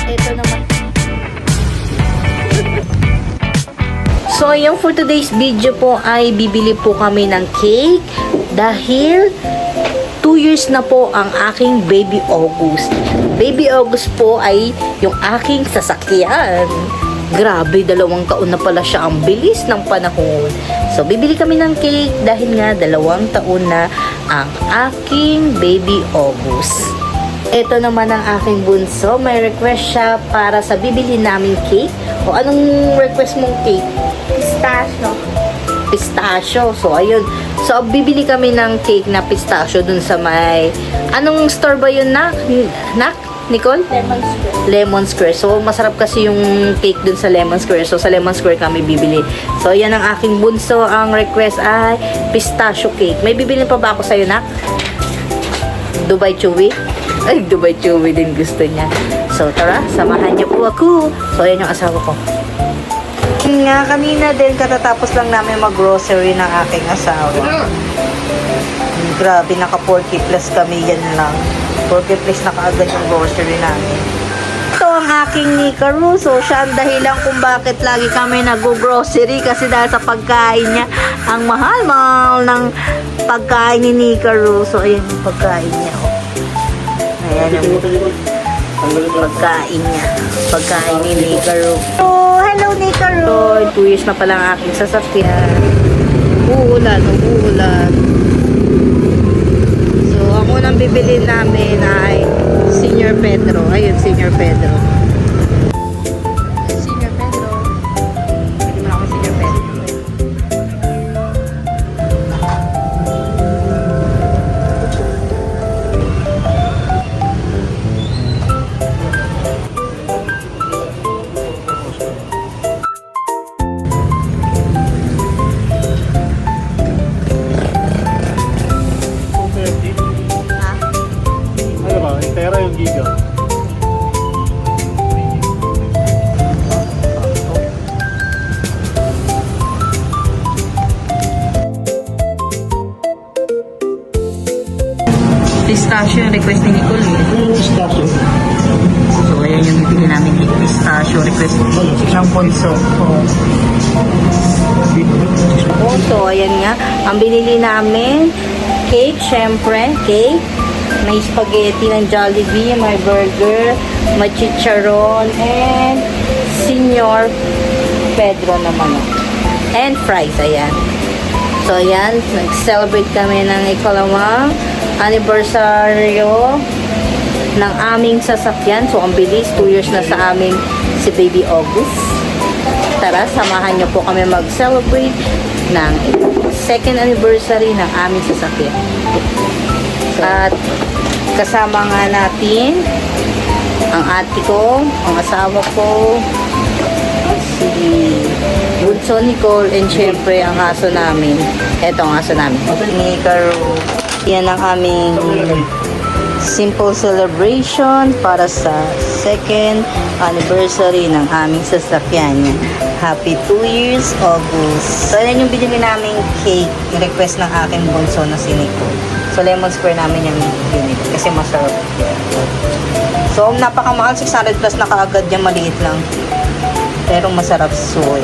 Ito naman. So, yung for today's video po ay bibili po kami ng cake dahil 2 years na po ang aking Baby August. Baby August po ay yung aking sasakyan. Grabe, 2 taon na pala siya. Ang bilis ng panahon. So, bibili kami ng cake dahil nga 2 taon na ang aking Baby August. Ito naman ang aking bunso. May request siya para sa bibili namin cake. O anong request mong cake? Pistachio. Pistachio. So, ayun. So, bibili kami ng cake na pistachio dun sa may... Anong store ba yun, Nak? Nicole? Lemon square. Lemon Square. So, masarap kasi yung cake dun sa Lemon Square. So, sa Lemon Square kami bibili. So, yan ang aking bunso. Ang request ay pistachio cake. May bibili pa ba ako sa'yo, Nak? Dubai Chewy? Ay, Dubai Chewy din gusto niya. So, tara, samahan niyo po ako. So, yan yung asawa ko. Nga, kanina din katatapos lang namin mag-grocery ng aking asawa. Grabe, naka 40 plus kami, yan lang. 40 plus na kaagad yung grocery namin. Ito ang aking Nika Russo. Siya ang dahilan kung bakit lagi kami nag-grocery kasi dahil sa pagkain niya. Ang mahal-mahal ng pagkain ni Nika Russo. Ayan yung pagkain niya. Ayan yung pagkain niya. Pagkain ni Nika Russo. Oh, hello Nika Russo. 2 years na pala ang aking sasakyan. Uulan, uulan. So, ang unang bibili namin ay Senior Pedro. Ayun, Senior Pedro. Senior Pedro. Hindi mo ako Senior Pedro. Ano ba? Pera yung giga. Pistachio yung request ni Nicole. Pistachio. So, ayan yung bibili namin ni pistachio request ng bunso. So, ayan nga. Ang binili namin, cake, syempre, cake. May spaghetti ng Jollibee, may burger, may chicharon, and Senior Pedro naman. And fries, ayan. So, ayan, nag-celebrate kami ng ikalawang anibersaryo ng aming sasakyan. So, ang bilis, 2 years na sa amin si Baby August. Tara, samahan niyo po kami mag-celebrate ng 2nd anniversary ng aming sasakyan. At kasama nga natin ang ate ko, ang asawa ko, si Bunso Nicole, and syempre ang aso namin. Eto ang aso namin. Ni Caro. Yan ang aming simple celebration para sa 2nd anniversary ng aming sasakyan. Happy 2 years, August. So, yan yung binili naming cake, request ng aking bunso na si Nicole. So, Lemon Square namin yung binili kasi masarap. So, napakamahal, 600 plus na kaagad yan, maliit lang. Pero masarap, soy.